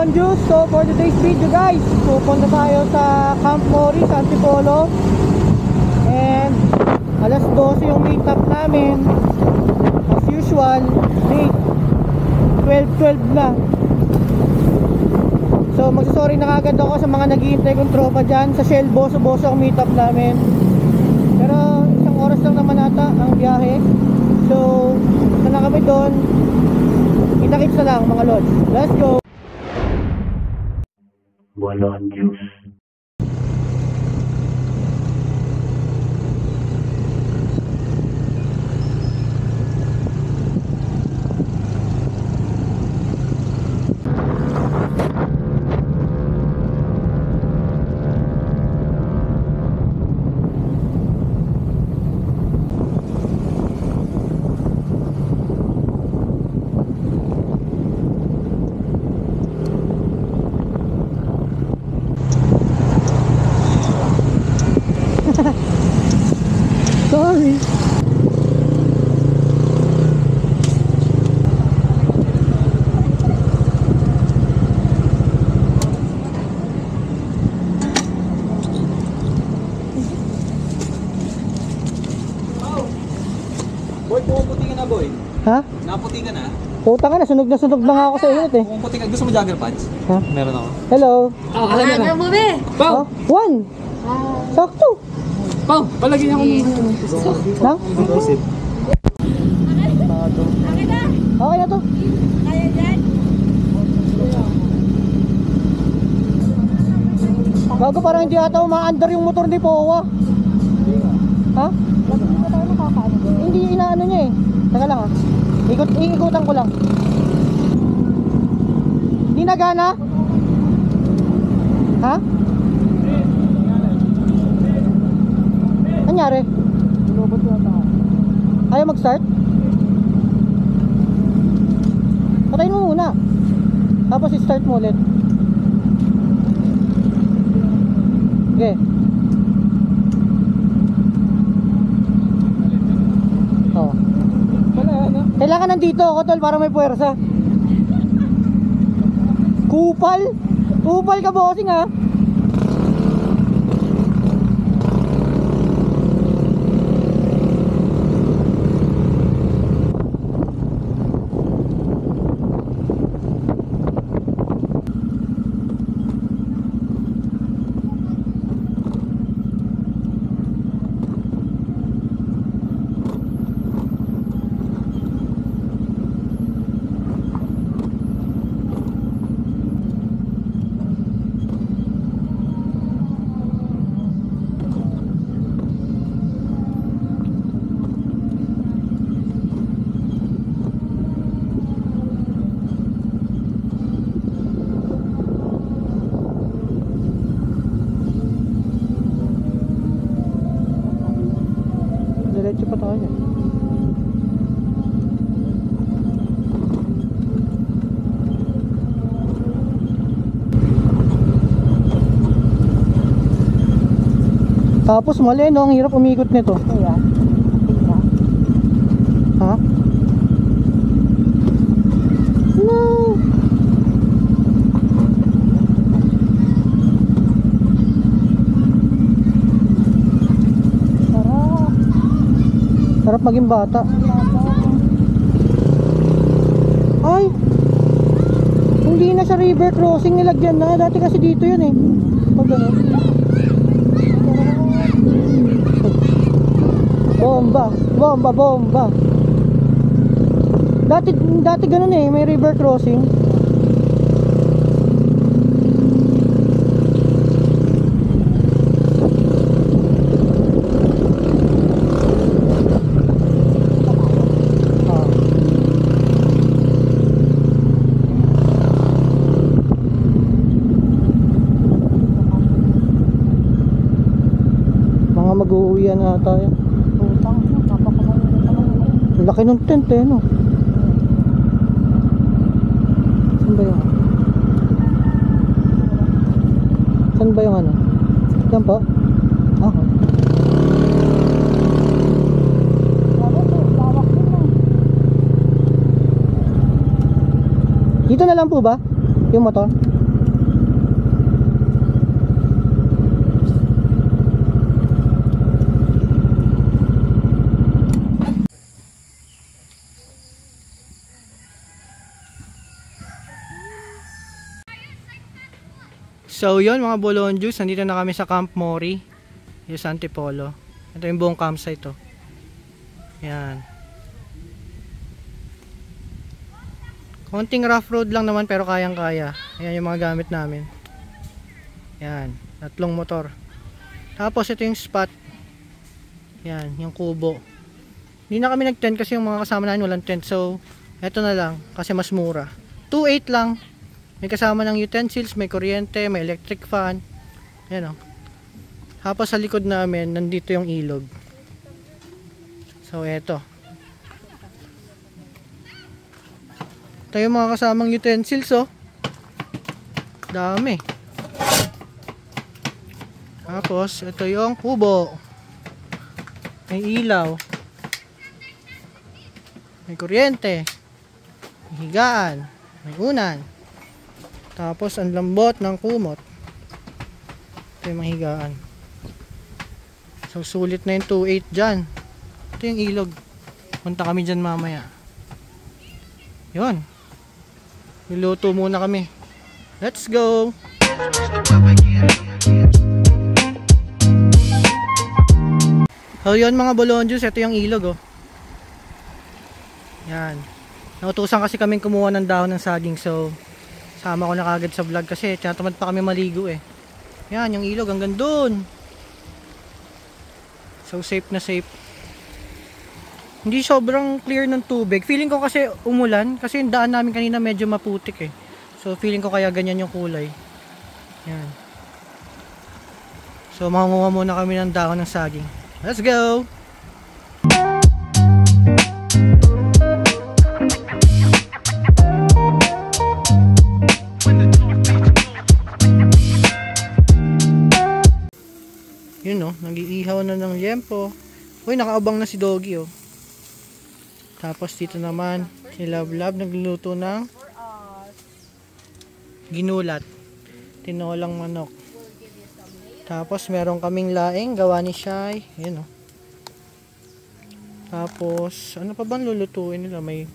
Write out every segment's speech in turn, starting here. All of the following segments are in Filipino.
Bolon Juice. So for today's video guys, pupunta tayo sa Camp Mori sa Antipolo. And alas 12 yung meet up namin. As usual, late 12 na. So magsasorry na kagad ako sa mga naghihintay kong tropa dyan. Sa Shell boso ang meet up namin. Pero isang oras lang naman ata ang biyahe. So na kami doon. Kita-kits na lang mga lods. Let's go. Bolon Juice. Sorry. Boy, pumuputi ka na boy. Ha? Naputi ka na. Puta nga na, sunog na nga ako sa init eh. Pumuputi ka. Gusto mo jogger pants? Ha? Meron ako. Hello. Ano mo be? Oh, one. Sakto. Pao, palagyan ako ng Ha? isip. Okay na to. Kaya dyan? Bago parang hindi ata umaandar yung motor ni Powa. Ha? Hindi inaano niya eh. Teka lang ah. Iikutan ko lang. Hindi nagana? Ha? Nangyari? Ayaw mag-start? Patayin mo muna. Tapos i-start mo ulit. Okay. Oh. Kailangan nandito ako tol para may puwersa. Kupal? Kupal ka bossing ha? Diretso pa tayo. Tapos mali no, ang hirap umikot nito. Ha? No. Sarap maging bata. Ay, hindi na sa river crossing, nilagyan na. Dati kasi dito yun eh. Pag gano'n. Bomba, bomba, bomba. Dati gano'n eh, may river crossing. Mag-uuwian na tayo. Laki ng tent eh no. Saan ba yung? Saan ba yung ano? Diyan pa? Ah. Dito na lang po ba? Yung motor? So yun mga Bolonjus, nandito na kami sa Camp Mori, yung sa Antipolo. Ito yung buong campsite to. Yan. Konting rough road lang naman pero kayang-kaya. Ayan yung mga gamit namin. Yan, 3 motor. Tapos ito yung spot. Yan, yung kubo. Hindi na kami nag-tent kasi yung mga kasama namin walang tent. So, eto na lang kasi mas mura. 2.8 lang. May kasama ng utensils, may kuryente, may electric fan. Yan o. Tapos sa likod namin, nandito yung ilog. So, eto. Ito yung mga kasamang utensils, oh. Dami. Tapos, ito yung kubo. May ilaw. May kuryente. May higaan. May unan. Tapos, ang lambot ng kumot. Ito yung mga higaan. So, sulit na yung 2.8 dyan. Ito yung ilog. Punta kami dyan mamaya. Yun. Niluto muna kami. Let's go! So yun mga Bolonjus, ito yung ilog oh. Yan. Nautusan kasi kaming kumuha ng dahon ng saging, so sama ko na kagad sa vlog kasi tinatamad pa kami maligo eh. Yan yung ilog hanggang dun. So safe na safe. Hindi sobrang clear ng tubig. Feeling ko kasi umulan kasi yung daan namin kanina medyo maputik eh. So feeling ko kaya ganyan yung kulay. Yan. So mangunguha muna kami ng dahon ng saging. Let's go! Yun oh, nag-iihaw na ng liempo. Uy, nakaabang na si Doggy oh. Tapos dito naman, si Love Love nagluluto ng ginulat. Tinolang manok. Tapos meron kaming laing gawa ni Shai. Ayan o. Tapos, ano pa bang lulutuin nila? May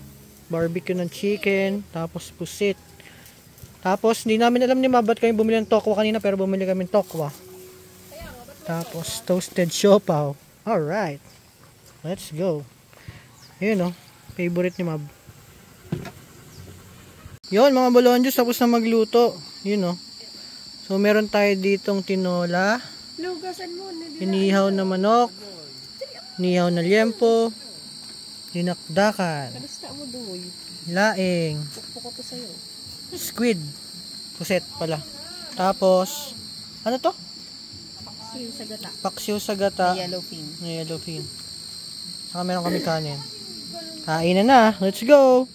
barbecue ng chicken. Tapos pusit. Tapos, hindi namin alam ni Ma ba't kami bumili ng tokwa kanina pero bumili kami ng tokwa. Tapos, toasted siopaw. Alright. Let's go. Ayun o. Favorite ni Mab. Yun mga Bolonjus, tapos na magluto. Yun o. So meron tayo ditong tinola. Inihaw na manok. Inihaw na liempo. Dinakdakan. Laing. Squid. Puset pala. Tapos, ano to? Paksiw sa gata. Paksiw sa gata. Yellowfin. Yellowfin. Saka meron kami kanin. Kain na na. Let's go!